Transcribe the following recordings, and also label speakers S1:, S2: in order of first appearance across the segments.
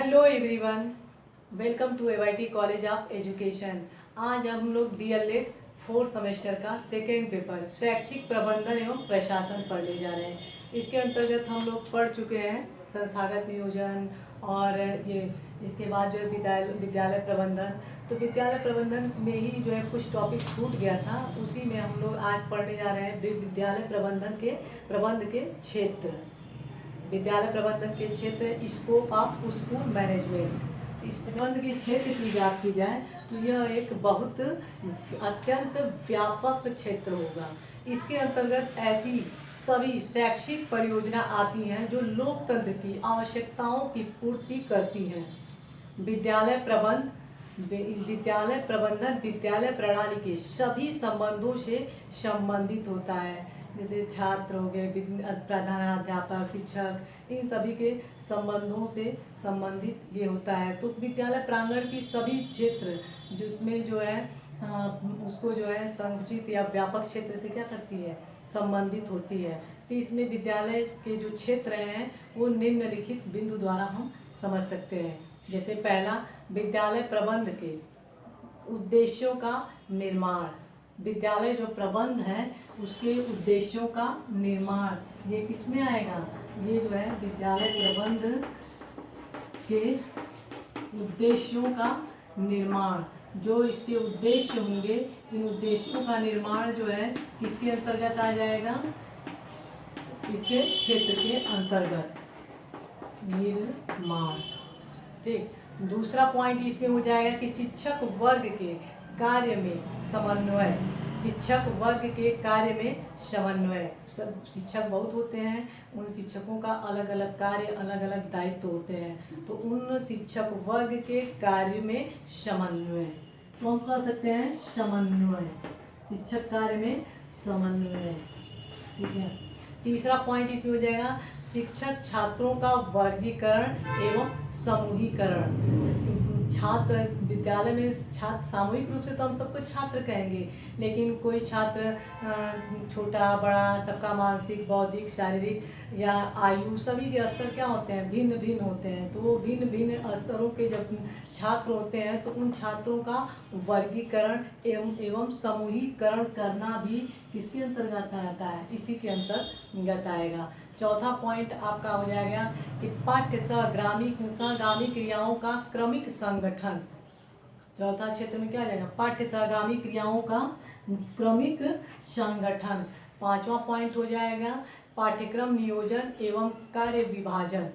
S1: Hello everyone, welcome to AYT college of education. आज हम लोग डीएलएड फोर्थ सेमेस्टर का सेकेंड पेपर शैक्षिक प्रबंधन एवं प्रशासन पढ़ने जा रहे हैं। इसके अंतर्गत हम लोग पढ़ चुके हैं संस्थागत नियोजन और ये इसके बाद जो है विद्यालय प्रबंधन। तो विद्यालय प्रबंधन में ही जो है कुछ टॉपिक छूट गया था, उसी में हम लोग आज पढ़ने जा रहे हैं विद्यालय प्रबंधन के प्रबंध के क्षेत्र। विद्यालय प्रबंधन के क्षेत्र स्कोप ऑफ स्कूल मैनेजमेंट। इस प्रबंध के क्षेत्र की बात की जाए तो यह एक बहुत अत्यंत व्यापक क्षेत्र होगा। इसके अंतर्गत ऐसी सभी शैक्षिक परियोजना आती हैं जो लोकतंत्र की आवश्यकताओं की पूर्ति करती हैं। विद्यालय प्रबंधन विद्यालय प्रणाली के सभी संबंधों से संबंधित होता है, जैसे छात्र हो गए, प्रधानाध्यापक, शिक्षक, इन सभी के संबंधों से संबंधित ये होता है। तो विद्यालय प्रांगण की सभी क्षेत्र जिसमें जो है उसको जो है संकुचित या व्यापक क्षेत्र से क्या करती है, संबंधित होती है। तो इसमें विद्यालय के जो क्षेत्र हैं वो निम्नलिखित बिंदु द्वारा हम समझ सकते हैं। जैसे पहला, विद्यालय प्रबंध के उद्देश्यों का निर्माण। विद्यालय जो प्रबंध है उसके उद्देश्यों का निर्माण ये किसमें आएगा, ये जो है विद्यालय प्रबंध के उद्देश्यों का निर्माण, जो इसके उद्देश्य होंगे, इन उद्देश्यों का निर्माण जो है किसके अंतर्गत आ जाएगा, इसके क्षेत्र के अंतर्गत निर्माण। ठीक, दूसरा पॉइंट इसमें हो जाएगा कि शिक्षक वर्ग के कार्य में समन्वय। शिक्षक वर्ग के कार्य में समन्वय। सब शिक्षक बहुत होते हैं, उन शिक्षकों का अलग अलग कार्य, अलग अलग दायित्व होते हैं, तो उन शिक्षक वर्ग के कार्य में समन्वय, तो हम कह सकते हैं समन्वय, शिक्षक कार्य में समन्वय। ठीक है। तीसरा पॉइंट इसमें हो जाएगा शिक्षक छात्रों का वर्गीकरण एवं समूहीकरण। छात्र विद्यालय में छात्र सामूहिक रूप से तो हम सबको छात्र कहेंगे, लेकिन कोई छात्र छोटा बड़ा सबका मानसिक, बौद्धिक, शारीरिक या आयु सभी के स्तर क्या होते हैं, भिन्न भिन्न होते हैं। तो वो भिन्न भिन्न स्तरों के जब छात्र होते हैं तो उन छात्रों का वर्गीकरण एवं समूहीकरण करना भी किसके अंतर्गत आता है, इसी के अंतर्गत आएगा। चौथा पॉइंट आपका हो जाएगा कि पाठ्य सहगामी क्रियाओं का क्रमिक संगठन। चौथा क्षेत्र में क्या आ जाएगा, पाठ्य सहगामी क्रियाओं का क्रमिक संगठन। पांचवा पॉइंट हो जाएगा पाठ्यक्रम नियोजन एवं कार्य विभाजन।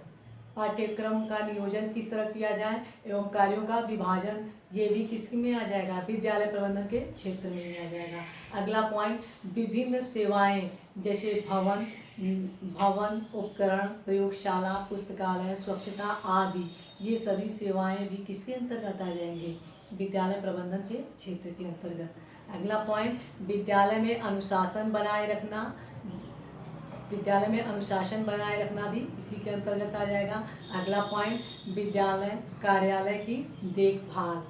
S1: पाठ्यक्रम का नियोजन किस तरह किया जाए एवं कार्यों का विभाजन, ये भी किसमें में आ जाएगा, विद्यालय प्रबंधन के क्षेत्र में ही आ जाएगा। अगला पॉइंट, विभिन्न सेवाएं जैसे भवन, उपकरण, प्रयोगशाला, पुस्तकालय, स्वच्छता आदि, ये सभी सेवाएं भी किसके अंतर्गत आ जाएंगे, विद्यालय प्रबंधन के क्षेत्र के अंतर्गत। अगला पॉइंट, विद्यालय में अनुशासन बनाए रखना। विद्यालय में अनुशासन बनाए रखना भी इसी के अंतर्गत आ जाएगा। अगला पॉइंट, विद्यालय कार्यालय की देखभाल।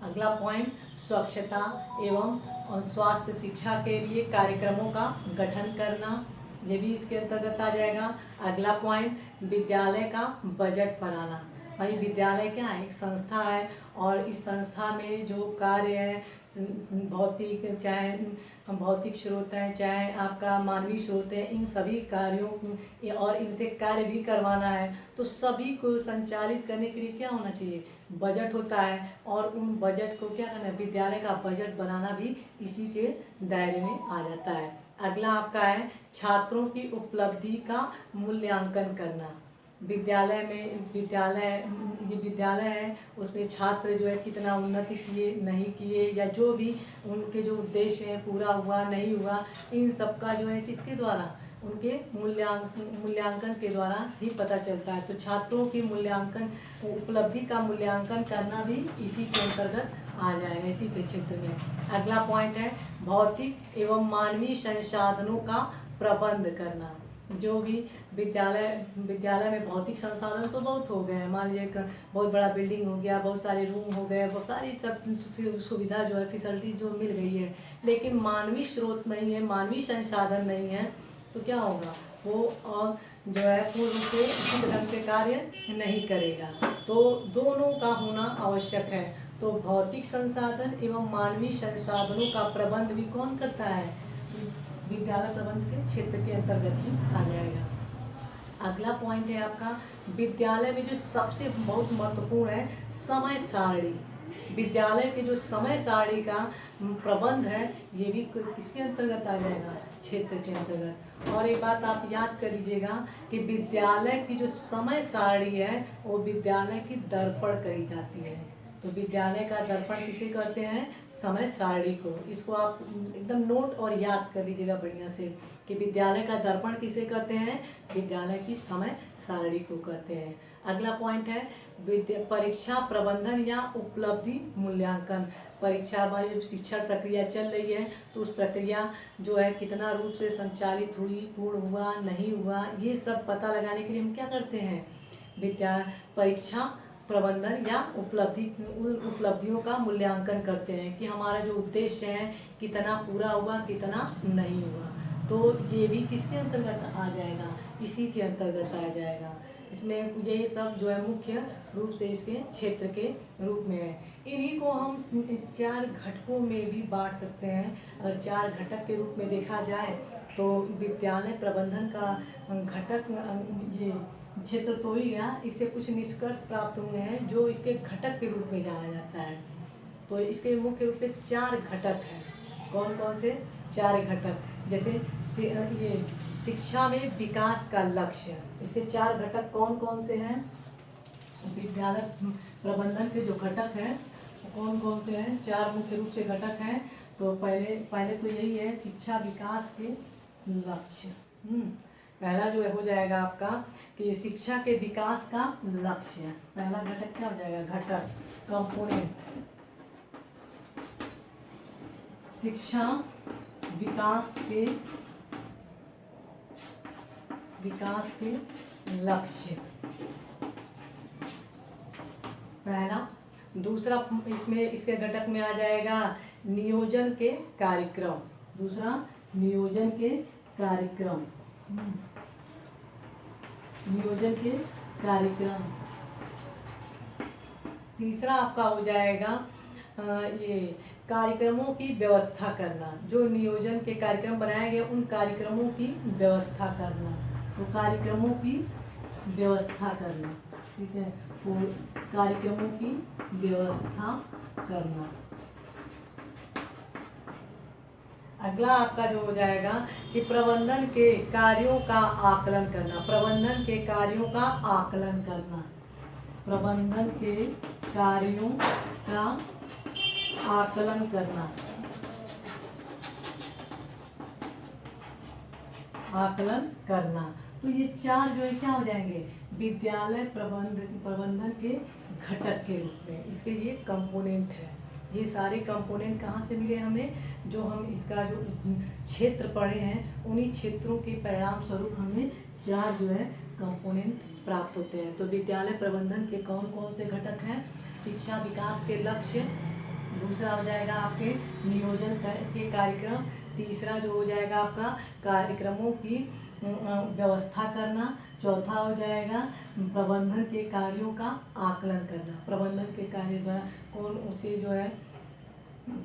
S1: अगला पॉइंट, स्वच्छता एवं स्वास्थ्य शिक्षा के लिए कार्यक्रमों का गठन करना, ये भी इसके अंतर्गत आ जाएगा। अगला पॉइंट, विद्यालय का बजट बनाना। भाई विद्यालय क्या है, एक संस्था है, और इस संस्था में जो कार्य है, भौतिक चाहे भौतिक स्रोत हैं, चाहे आपका मानवीय स्रोत है, इन सभी कार्यों और इनसे कार्य भी करवाना है, तो सभी को संचालित करने के लिए क्या होना चाहिए, बजट होता है, और उन बजट को क्या करना है, विद्यालय का बजट बनाना भी इसी के दायरे में आ जाता है। अगला आपका है छात्रों की उपलब्धि का मूल्यांकन करना। विद्यालय है, उसमें छात्र जो है कितना उन्नति किए नहीं किए, या जो भी उनके जो उद्देश्य हैं पूरा हुआ नहीं हुआ, इन सब का जो है किसके द्वारा, उनके मूल्यांकन के द्वारा ही पता चलता है। तो छात्रों की उपलब्धि का मूल्यांकन करना भी इसी के अंतर्गत आ जाएगा, इसी के क्षेत्र में। अगला पॉइंट है भौतिक एवं मानवीय संसाधनों का प्रबंध करना। जो भी विद्यालय में भौतिक संसाधन तो बहुत हो गए हैं, मान लीजिए एक बहुत बड़ा बिल्डिंग हो गया, बहुत सारे रूम हो गए, बहुत सारी सब सुविधा जो है, फैसिलिटी जो मिल गई है, लेकिन मानवीय स्रोत नहीं है, मानवीय संसाधन नहीं है, तो क्या होगा, वो जो है पूर्ण रूप से उचित ढंग से कार्य नहीं करेगा। तो दोनों का होना आवश्यक है। तो भौतिक संसाधन एवं मानवीय संसाधनों का प्रबंध भी कौन करता है? विद्यालय प्रबंध के क्षेत्र के अंतर्गत ही आ जाएगा। अगला पॉइंट है आपका, विद्यालय में जो सबसे बहुत महत्वपूर्ण है समय सारणी। विद्यालय के जो समय सारणी का प्रबंध है ये भी किसके अंतर्गत आ जाएगा? क्षेत्र के अंतर्गत। और एक बात आप याद कर लीजिएगा कि विद्यालय की जो समय सारणी है वो विद्यालय की दर्पण कही जाती है। तो विद्यालय का दर्पण किसे कहते हैं? समय सारणी को। इसको आप एकदम नोट और याद कर लीजिएगा बढ़िया से कि विद्यालय का दर्पण किसे कहते हैं? विद्यालय की समय सारणी को कहते हैं। अगला पॉइंट है परीक्षा प्रबंधन या उपलब्धि मूल्यांकन। परीक्षा हमारी जब शिक्षण प्रक्रिया चल रही है तो उस प्रक्रिया जो है कितना रूप से संचालित हुई, पूर्ण हुआ, नहीं हुआ, ये सब पता लगाने के लिए हम क्या करते हैं? परीक्षा प्रबंधन या उपलब्धियों का मूल्यांकन करते हैं कि हमारा जो उद्देश्य है कितना पूरा हुआ, कितना नहीं हुआ। तो ये भी किसके अंतर्गत आ जाएगा? इसी के अंतर्गत आ जाएगा। इसमें यही सब जो है मुख्य रूप से इसके क्षेत्र के रूप में है। इन्हीं को हम 4 घटकों में भी बांट सकते हैं। अगर 4 घटक के रूप में देखा जाए तो विद्यालय प्रबंधन का घटक ये क्षेत्र तो ही गया, इससे कुछ निष्कर्ष प्राप्त हुए हैं जो इसके घटक के रूप में जाना जाता है। तो इसके मुख्य रूप से 4 घटक हैं। कौन कौन से 4 घटक? जैसे ये शिक्षा में विकास का लक्ष्य, इसके 4 घटक कौन कौन से हैं? विद्यालय प्रबंधन के जो घटक हैं कौन कौन से हैं? 4 मुख्य रूप से घटक हैं। तो पहले तो यही है शिक्षा विकास के लक्ष्य। पहला जो हो जाएगा आपका कि शिक्षा के विकास का लक्ष्य। पहला घटक क्या हो जाएगा? घटक कंपोनेंट, शिक्षा विकास के लक्ष्य पहला। दूसरा इसमें इसके घटक में आ जाएगा नियोजन के कार्यक्रम। दूसरा नियोजन के कार्यक्रम, नियोजन के कार्यक्रम। तीसरा आपका हो जाएगा ये कार्यक्रमों की व्यवस्था करना। जो नियोजन के कार्यक्रम बनाए गए उन कार्यक्रमों की व्यवस्था करना। तो कार्यक्रमों की व्यवस्था करना, ठीक है, तो कार्यक्रमों की व्यवस्था करना। अगला आपका जो हो जाएगा कि प्रबंधन के कार्यों का आकलन करना। प्रबंधन के कार्यों का आकलन करना। प्रबंधन के कार्यों का आकलन करना। आकलन करना। तो ये 4 जो है क्या हो जाएंगे? विद्यालय प्रबंधन के घटक के रूप में। इसके ये कंपोनेंट है। ये सारे कंपोनेंट कहाँ से मिले हमें? जो हम इसका जो क्षेत्र पढ़े हैं उन्हीं क्षेत्रों के परिणाम स्वरूप हमें 4 जो है कंपोनेंट प्राप्त होते हैं। तो विद्यालय प्रबंधन के कौन कौन से घटक हैं? शिक्षा विकास के लक्ष्य, दूसरा हो जाएगा आपके नियोजन के कार्यक्रम, तीसरा जो हो जाएगा आपका कार्यक्रमों की व्यवस्था करना, चौथा हो जाएगा प्रबंधन के कार्यों का आकलन करना। प्रबंधन के कार्य द्वारा कौन उसके जो है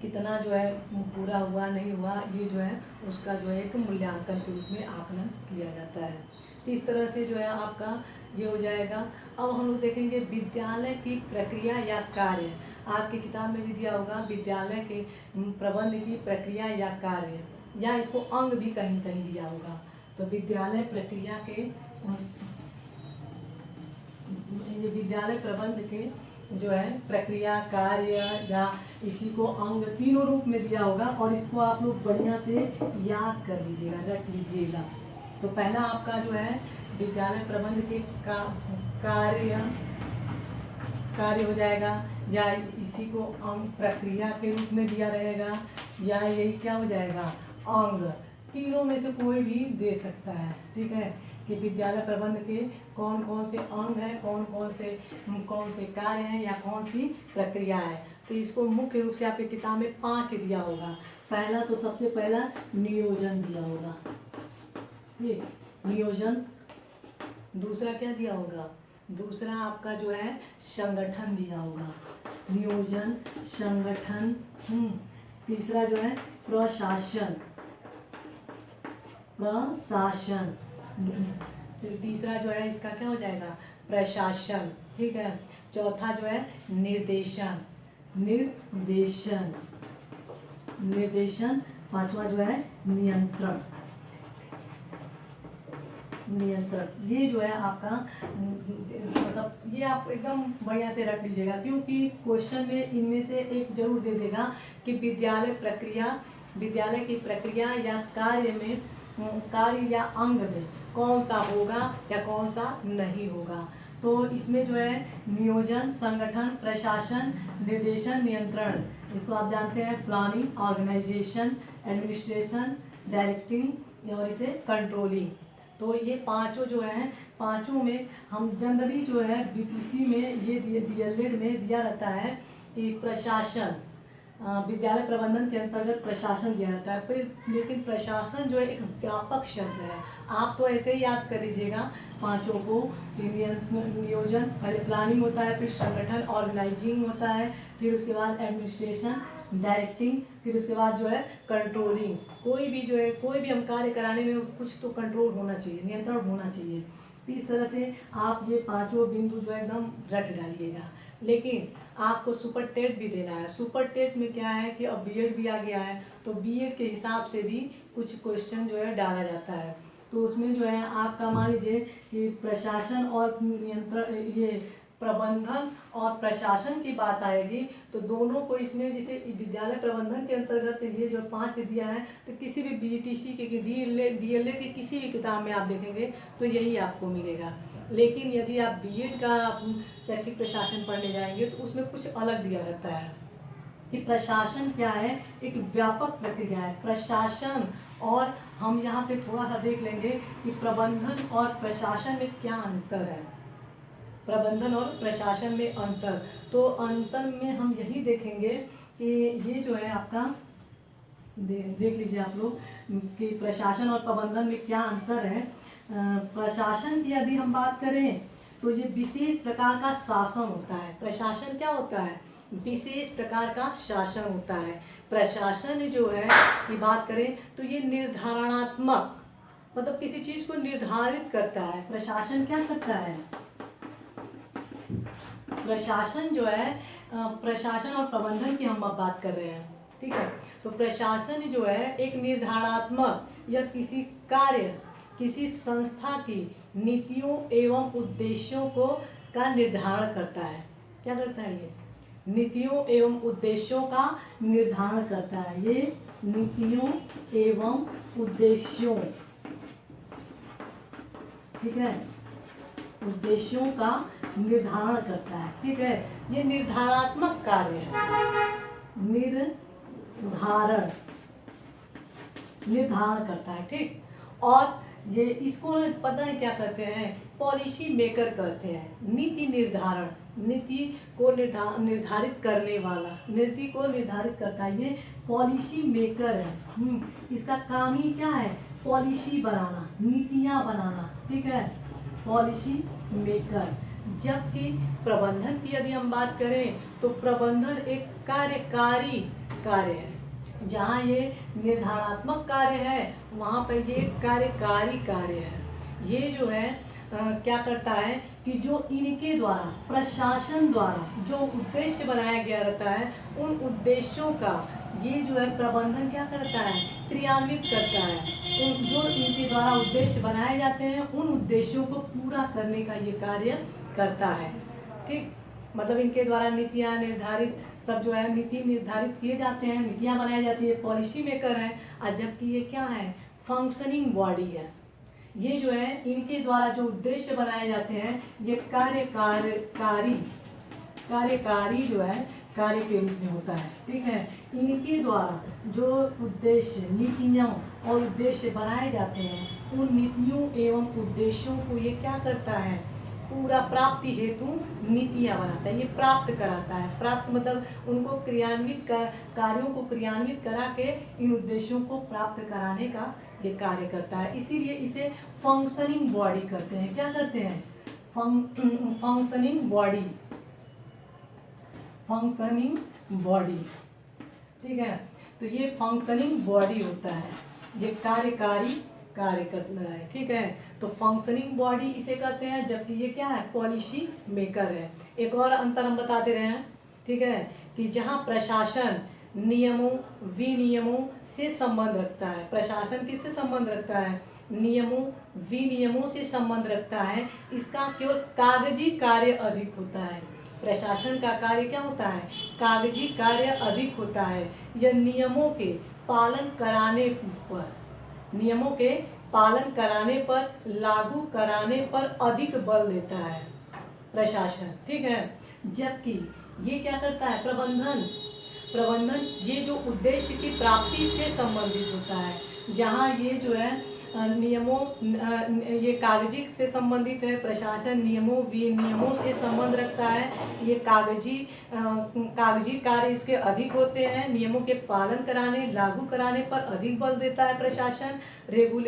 S1: कितना जो है पूरा हुआ, नहीं हुआ, ये जो है उसका जो है एक मूल्यांकन के रूप में आकलन किया जाता है। तो इस तरह से जो है आपका ये हो जाएगा। अब हम लोग देखेंगे विद्यालय की प्रक्रिया या कार्य। आपकी किताब में भी दिया होगा विद्यालय के प्रबंध की प्रक्रिया या कार्य, या इसको अंग भी कहीं कहीं दिया होगा। तो विद्यालय प्रक्रिया के ये विद्यालय प्रबंध के जो है प्रक्रिया, कार्य या इसी को अंग, तीनों रूप में दिया होगा। और इसको आप लोग बढ़िया से याद कर लीजिएगा, रख लीजिएगा। तो पहला आपका जो है विद्यालय प्रबंध के कार्य हो जाएगा, या इसी को अंग प्रक्रिया के रूप में दिया रहेगा, या यही क्या हो जाएगा अंग। तीनों में से कोई भी दे सकता है, ठीक है, कि विद्यालय प्रबंध के कौन कौन से अंग हैं, कौन से कार्य हैं, या कौन सी प्रक्रिया है। तो इसको मुख्य रूप से आपकी किताब में 5 दिया होगा। पहला तो सबसे पहला नियोजन दिया होगा, ठीक, नियोजन। दूसरा क्या दिया होगा, दूसरा आपका जो है संगठन दिया होगा, नियोजन, संगठन। तीसरा जो है प्रशासन, प्रशासन। तीसरा जो है इसका क्या हो जाएगा, प्रशासन, ठीक है। चौथा जो है निर्देशन, निर्देशन, निर्देशन। पांचवा जो है नियंत्रण, नियंत्रण। ये जो है आपका मतलब ये आप एकदम बढ़िया से रख लीजिएगा, क्योंकि क्वेश्चन में इनमें से एक जरूर दे देगा कि विद्यालय प्रक्रिया, विद्यालय की प्रक्रिया या कार्य में, कार्य या अंग में कौन सा होगा या कौन सा नहीं होगा। तो इसमें जो है नियोजन, संगठन, प्रशासन, निर्देशन, नियंत्रण, इसको आप जानते हैं प्लानिंग, ऑर्गेनाइजेशन, एडमिनिस्ट्रेशन, डायरेक्टिंग और इसे कंट्रोलिंग। तो ये पांचों जो हैं, पांचों में हम जनरली जो है बीटीसी में ये डीएलएड में दिया रहता है कि प्रशासन, विद्यालय प्रबंधन के अंतर्गत प्रशासन दिया जाता है। फिर लेकिन प्रशासन जो है एक व्यापक शब्द है, आप तो ऐसे ही याद कर लीजिएगा पांचों को। नियोजन पहले प्लानिंग होता है, फिर संगठन ऑर्गेनाइजिंग होता है, फिर उसके बाद एडमिनिस्ट्रेशन, डायरेक्टिंग, फिर उसके बाद जो है कंट्रोलिंग। कोई भी जो है कोई भी हम कार्य कराने में कुछ तो कंट्रोल होना चाहिए, नियंत्रण होना चाहिए। तो इस तरह से आप ये पांचों बिंदु जो है एकदम रट डालिएगा। लेकिन आपको सुपर टेट भी देना है। सुपर टेट में क्या है कि अब बीएड भी आ गया है, तो बीएड के हिसाब से भी कुछ क्वेश्चन जो है डाला जाता है। तो उसमें जो है आपका मान लीजिए कि प्रशासन और नियंत्रण, ये प्रबंधन और प्रशासन की बात आएगी तो दोनों को इसमें, जैसे विद्यालय प्रबंधन के अंतर्गत ये जो 5 दिया है, तो किसी भी बीटीसी के डीएलएड की किसी भी किताब में आप देखेंगे तो यही आपको मिलेगा। लेकिन यदि आप बीएड का शैक्षिक प्रशासन पढ़ने जाएंगे तो उसमें कुछ अलग दिया रहता है कि प्रशासन क्या है, एक व्यापक प्रक्रिया है प्रशासन। और हम यहाँ पे थोड़ा सा देख लेंगे कि प्रबंधन और प्रशासन में क्या अंतर है, प्रबंधन और प्रशासन में अंतर। तो अंतर में हम यही देखेंगे कि ये जो है आपका देख लीजिए आप लोग कि प्रशासन और प्रबंधन में क्या अंतर है। प्रशासन की यदि हम बात करें तो ये विशेष प्रकार का शासन होता है। प्रशासन क्या होता है, विशेष प्रकार का शासन होता है। प्रशासन जो है की बात करें तो ये निर्धारणात्मक, मतलब किसी चीज को निर्धारित करता है। प्रशासन क्या करता है, प्रशासन जो है, प्रशासन और प्रबंधन की हम अब बात कर रहे हैं, ठीक है। तो प्रशासन जो है एक निर्धारणात्मक या किसी कार्य, किसी संस्था की नीतियों एवं उद्देश्यों को का निर्धारण करता है। क्या करता है ये, नीतियों एवं उद्देश्यों का निर्धारण करता है। ये नीतियों एवं उद्देश्यों, ठीक है, उद्देश्यों का निर्धारण करता है, ठीक है। ये निर्धारणात्मक कार्य है, निर्धारण करता है, ठीक। और ये इसको पता है क्या कहते हैं, पॉलिसी मेकर कहते हैं। नीति निर्धारण, नीति को निर्धारित करने वाला, नीति को निर्धारित करता है, ये पॉलिसी मेकर है। इसका काम ही क्या है, पॉलिसी बनाना, नीतियां बनाना, ठीक है, पॉलिसी मेकर। जबकि प्रबंधन की यदि हम बात करें तो प्रबंधन एक कार्यकारी कार्य है। जहाँ ये निर्धारणात्मक कार्य है वहाँ पर ये कार्यकारी कार्य है। ये जो है क्या करता है कि जो इनके द्वारा, प्रशासन द्वारा जो उद्देश्य बनाया गया रहता है, उन उद्देश्यों का ये जो है प्रबंधन क्या करता है, क्रियान्वित करता है। उन जो इनके द्वारा उद्देश्य बनाए जाते हैं उन उद्देश्यों को पूरा करने का ये कार्य करता है, ठीक। मतलब इनके द्वारा नीतियाँ निर्धारित, सब जो है नीति निर्धारित किए जाते हैं, नीतियाँ बनाई जाती है, पॉलिसी मेकर है। और जबकि ये क्या है, फंक्शनिंग बॉडी है। ये जो है इनके द्वारा जो उद्देश्य बनाए जाते हैं ये कार्यकारी जो है कार्य के रूप में होता है, ठीक है। इनके द्वारा जो उद्देश्य, नीतियों और उद्देश्य बनाए जाते हैं उन नीतियों एवं उद्देश्यों को ये क्या करता है, पूरा प्राप्ति हेतु नीतियाँ बनाता है, ये प्राप्त कराता है। प्राप्त मतलब उनको क्रियान्वित कार्यों को क्रियान्वित करा के इन उद्देश्यों को प्राप्त कराने का ये कार्य करता है, इसीलिए इसे फंक्शनिंग बॉडी कहते हैं। क्या कहते हैं? फंक्शनिंग बॉडी, फंक्शनिंग बॉडी, ठीक है। तो ये फंक्शनिंग बॉडी होता है, ये कार्यकारी कार्य करना है, ठीक है। तो फंक्शनिंग बॉडी इसे कहते हैं, जबकि ये क्या है? पॉलिसी मेकर है। एक और अंतर हम बताते रहे हैं, ठीक है, कि जहाँ प्रशासन नियमों विनियमों से संबंध रखता है, प्रशासन किससे संबंध रखता है? नियमों विनियमों से संबंध रखता है, इसका केवल कागजी कार्य अधिक होता है। प्रशासन का कार्य क्या होता है? कागजी कार्य अधिक होता है। यह नियमों के पालन कराने पर, नियमों के पालन कराने पर, लागू कराने पर अधिक बल देता है प्रशासन, ठीक है। जबकि ये क्या करता है? प्रबंधन, प्रबंधन ये जो उद्देश्य की प्राप्ति से संबंधित होता है। जहाँ ये जो है नियमों, ये कागजी से संबंधित है, प्रशासन नियमों विनियमों से संबंध रखता है। ये कागजी कार्य इसके अधिक होते हैं, नियमों के पालन कराने लागू कराने पर अधिक बल देता है प्रशासन।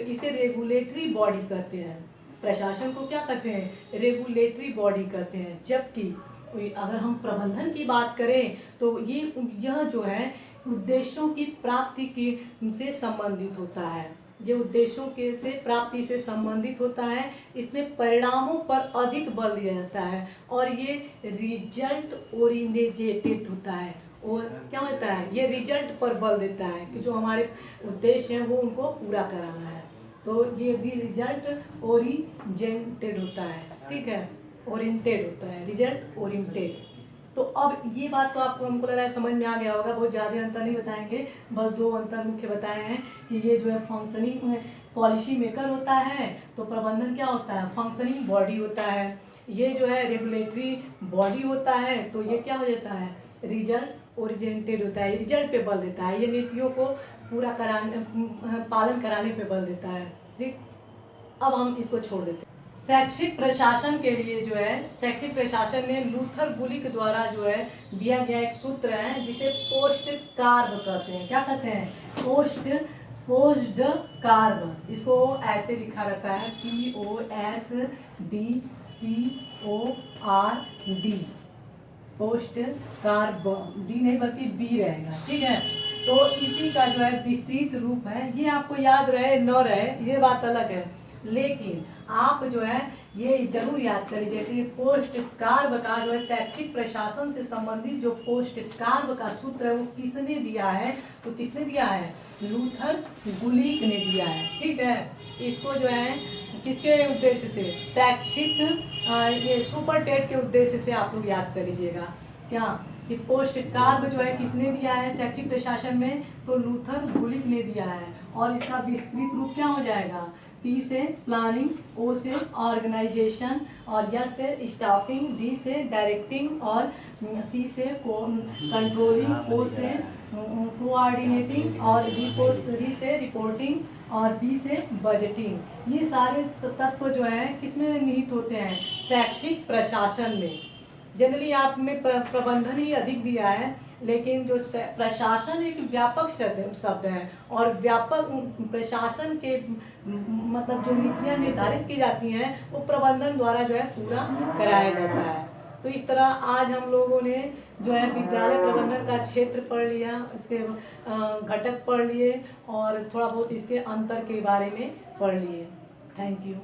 S1: इसे रेगुलेटरी बॉडी कहते हैं। प्रशासन को क्या कहते हैं? रेगुलेटरी बॉडी कहते हैं। जबकि अगर हम प्रबंधन की बात करें तो यह जो है उद्देश्यों की प्राप्ति की से संबंधित होता है, ये उद्देश्यों के से प्राप्ति से संबंधित होता है। इसमें परिणामों पर अधिक बल दिया जाता है और ये रिजल्ट ओरिएंटेड होता है। और क्या होता है? ये रिजल्ट पर बल देता है कि जो हमारे उद्देश्य हैं वो उनको पूरा कराना है। तो ये रिजल्ट ओरिएंटेड होता है, ठीक है, ओरिएंटेड होता है, रिजल्ट ओरिएंटेड। तो अब ये बात तो आपको, हमको लग रहा है समझ में आ गया होगा, बहुत ज़्यादा अंतर नहीं बताएंगे, बस दो अंतर मुख्य बताए हैं कि ये जो है फंक्शनिंग पॉलिसी मेकर होता है, तो प्रबंधन क्या होता है? फंक्शनिंग बॉडी होता है। ये जो है रेगुलेटरी बॉडी होता है, तो ये क्या हो जाता है? रिजल्ट ओरिएंटेड होता है, रिजल्ट पे बल देता है, ये नीतियों को पूरा कराने पालन कराने पे बल देता है, ठीक। अब हम इसको छोड़ देते हैं। शैक्षिक प्रशासन के लिए जो है, शैक्षिक प्रशासन ने लूथर गुलिक द्वारा जो है दिया गया एक सूत्र है जिसे पोस्ट कार्ब कहते हैं। क्या कहते हैं? Post carb. इसको ऐसे लिखा रहता है POSDCORD, पोस्ट कार्ब, डी नहीं बल्कि बी रहेगा, ठीक है। तो इसी का जो है विस्तृत रूप है, ये आपको याद रहे न रहे ये बात अलग है, लेकिन आप जो है ये जरूर याद कर लीजिए कि पोस्ट कार्ब का जो है शैक्षिक प्रशासन से संबंधित जो पोस्ट कार्ब का सूत्र है वो किसने दिया है? तो किसने दिया है? लूथर गुलिक ने दिया है, ठीक है। इसको जो है किसके उद्देश्य से? शैक्षिक ये सुपर टेट के उद्देश्य से आप लोग याद कर लीजिएगा। क्या कि पोस्ट कार्ब जो है किसने दिया है शैक्षिक प्रशासन में? तो लूथर गुलिक ने दिया है। और इसका विस्तृत रूप क्या हो जाएगा? P से प्लानिंग, O से ऑर्गेनाइजेशन, और S से स्टाफिंग, D से डायरेक्टिंग, और C से कंट्रोलिंग, O से कोऑर्डिनेटिंग, और D से रिपोर्टिंग, और B से बजटिंग। ये सारे तत्व जो है किसमें निहित होते हैं? शैक्षिक प्रशासन में। जनरली आपने प्रबंधन ही अधिक दिया है, लेकिन जो प्रशासन एक व्यापक शब्द है, और व्यापक प्रशासन के मतलब जो नीतियाँ निर्धारित की जाती हैं वो प्रबंधन द्वारा जो है पूरा कराया जाता है। तो इस तरह आज हम लोगों ने जो है विद्यालय प्रबंधन का क्षेत्र पढ़ लिया, इसके घटक पढ़ लिए, और थोड़ा बहुत इसके अंतर के बारे में पढ़ लिए। Thank you.